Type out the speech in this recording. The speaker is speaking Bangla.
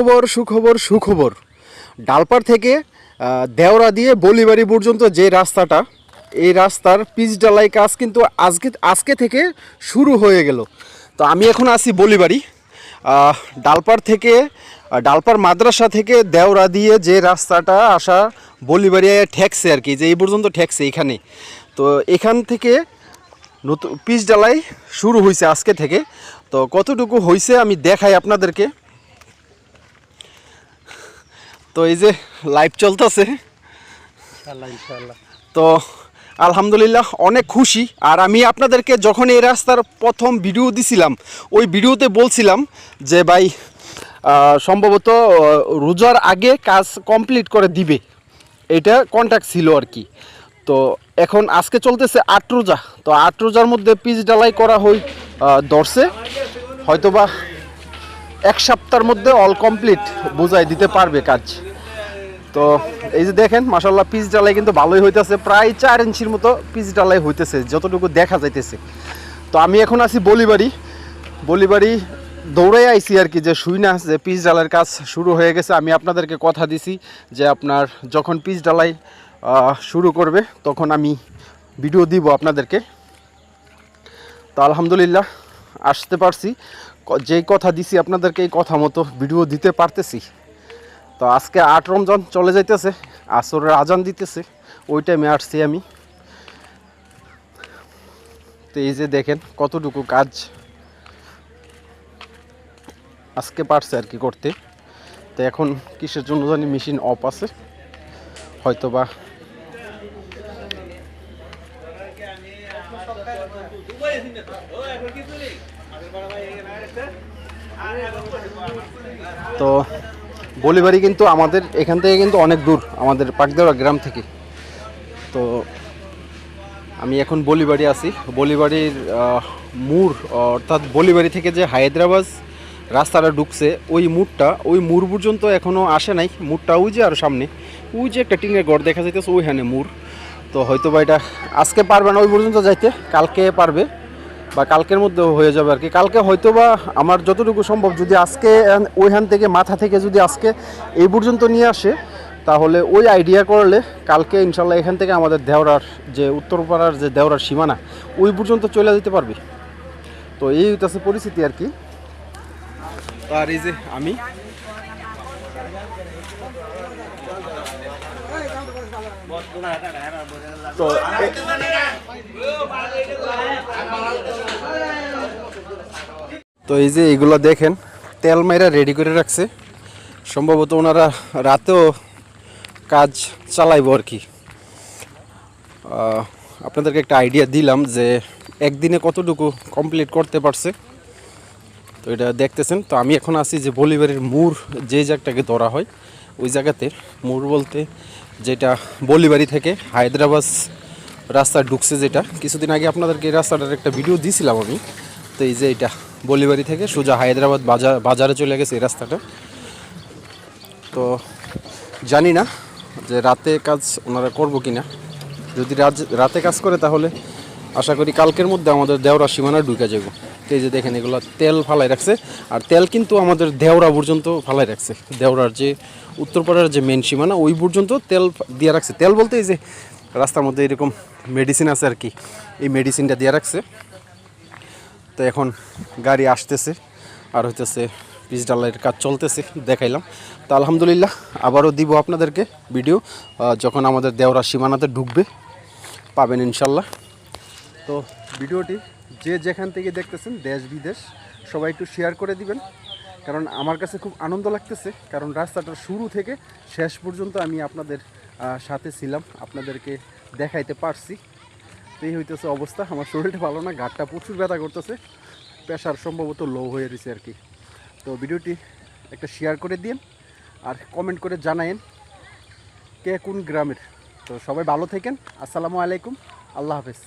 সুখবর সুখবর সুখবর। ডালপাড় থেকে দেওরা দিয়ে বলিবাড়ি পর্যন্ত যে রাস্তাটা, এই রাস্তার পিচ ঢালাই কাজ কিন্তু আজকে থেকে শুরু হয়ে গেল। তো আমি এখন আছি বলিবাড়ি। ডালপাড় থেকে ডালপাড় মাদ্রাসা থেকে দেওরা দিয়ে যে রাস্তাটা আসা বলিবাড়ি ঠেকছে আর কি, যে এই পর্যন্ত ঠেকছে এখানে। তো এখান থেকে নতুন পিচ ঢালাই শুরু হয়েছে আজকে থেকে। তো কতটুকু হয়েছে আমি দেখাই আপনাদেরকে। তো এই যে লাইভ চলতেছে, তো আলহামদুলিল্লাহ অনেক খুশি। আর আমি আপনাদেরকে যখন এই রাস্তার প্রথম ভিডিও দিছিলাম, ওই ভিডিওতে বলছিলাম যে ভাই সম্ভবত রোজার আগে কাজ কমপ্লিট করে দিবে, এটা কন্ট্যাক্ট ছিল আর কি। তো এখন আজকে চলতেছে 8 রোজা। তো 8 রোজার মধ্যে পিচ ঢালাই করা ধরছে, হয়তোবা 1 সপ্তাহের মধ্যে অল কমপ্লিট বুঝাই দিতে পারবে কাজ। তো এই যে দেখেন মাশাআল্লাহ পিচ ঢালাই কিন্তু ভালোই হইতেছে, প্রায় 4 ইঞ্চির মতো পিচ ঢালাই হইতেছে যতটুকু দেখা যাইতেছে। তো আমি এখন আছি বলিবাড়ি দৌড়াই আইছি আর কি, যে শুই না যে পিচ ঢালাইয়ের কাজ শুরু হয়ে গেছে। আমি আপনাদেরকে কথা দিছি যে আপনার যখন পিচ ঢালাই শুরু করবে তখন আমি ভিডিও দিব আপনাদেরকে। তো আলহামদুলিল্লাহ আসতে পারছি, যেই কথা দিছি আপনাদেরকে এই কথা মতো ভিডিও দিতে পারতেছি। তো আজকে 8 রমজান চলে যাইতেছে, আসরের আজান দিতেছে, ওই টাইমে আসছি আমি। তো এই যে দেখেন কতটুকু কাজ আজকে পারছে আর কি করতে। তো এখন কিসের জন্য জানি মেশিন অফ আছে, হয়তোবা তো বলিবাড়ি কিন্তু আমাদের এখান থেকে কিন্তু অনেক দূর, আমাদের পাকদেওয়া গ্রাম থেকে। তো আমি এখন বলিবাড়ি আছি। বলিবাড়ির মোড়, অর্থাৎ বলিবাড়ি থেকে যে হায়দ্রাবাদ রাস্তাটা ঢুকছে ওই মোড় পর্যন্ত এখনও আসে নাই। মোড়টা ওই যে আর সামনে ওই যে একটা টিনের ঘর দেখা যাইতেছে, ওইখানে মোড়। তো হয়তো বা এটা আজকে পারবে না ওই পর্যন্ত যাইতে, কালকে পারবে বা কালকের মধ্যে হয়ে যাবে আর কি। কালকে হয়তো বা আমার যতটুকু সম্ভব, যদি আজকে ওইখান থেকে মাথা থেকে যদি আজকে এই পর্যন্ত নিয়ে আসে, তাহলে ওই আইডিয়া করলে কালকে ইনশাল্লাহ এখান থেকে আমাদের দেওরার যে উত্তরপাড়ার যে দেওরার সীমানা ওই পর্যন্ত চলে যেতে পারবে। তো এই হইতেছে পরিস্থিতি আর কি। আর এই যে আমি তো এই যে এগুলো দেখেন তেল মাইরা রেডি করে রাখছে, সম্ভবত ওনারা রাতেও কাজ চালাইব আর কি। আপনাদেরকে একটা আইডিয়া দিলাম যে একদিনে কতটুকু কমপ্লিট করতে পারছে। তো এটা দেখতেছেন। তো আমি এখন আছি যে বলিবাড়ির মোড় যে জায়গাটাকে ধরা হয় ওই জায়গাতে। মোড় বলতে যেটা বলিবাড়ি থেকে হায়দ্রাবাদ রাস্তা ঢুকছে, যেটা কিছুদিন আগে আপনাদেরকে এই রাস্তাটার একটা ভিডিও দিয়েছিলাম আমি। তো এই যে এটা বলিবাড়ি থেকে সোজা হায়দ্রাবাদ বাজারে চলে গেছে এই রাস্তাটা। তো জানি না যে রাতে কাজ ওনারা করবো কিনা। যদি রাতে কাজ করে তাহলে আশা করি কালকের মধ্যে আমাদের দেওরা সীমানা ঢুকে যাব। তো এই যে দেখেন এগুলো তেল ফালাই রাখছে, আর তেল কিন্তু আমাদের দেওরা পর্যন্ত ফালাই রাখছে। দেওরার যে উত্তরপাড়ার যে মেন সীমানা ওই পর্যন্ত তেল দিয়ে রাখছে। তেল বলতে এই যে রাস্তার মধ্যে এরকম মেডিসিন আছে আর কি, এই মেডিসিনটা দিয়ে রাখছে। তো এখন গাড়ি আসতেছে আর হইতেছে পিচ ঢালাইয়ের কাজ চলতেছে, দেখাইলাম। তো আলহামদুলিল্লাহ আবারও দিব আপনাদেরকে ভিডিও যখন আমাদের দেওরা সীমানাতে ঢুকবে, পাবেন ইনশাল্লাহ। তো ভিডিওটি যে যেখান থেকে দেখতেছেন দেশ বিদেশ সবাই একটু শেয়ার করে দিবেন, কারণ আমার কাছে খুব আনন্দ লাগতেছে। কারণ রাস্তাটার শুরু থেকে শেষ পর্যন্ত আমি আপনাদের সাথে ছিলাম, আপনাদেরকে দেখাইতে পারছি। তো এই হইতেছে অবস্থা। আমার শরীরটা ভালো না, ঘাটটা প্রচুর ব্যথা করতেছে, প্রেশার সম্ভবত লো হয়ে গেছে আর কি। তো ভিডিওটি একটা শেয়ার করে দিন আর কমেন্ট করে জানায়েন কে কোন গ্রামের। তো সবাই ভালো থাকেন, আসসালামু আলাইকুম, আল্লাহ হাফেজ।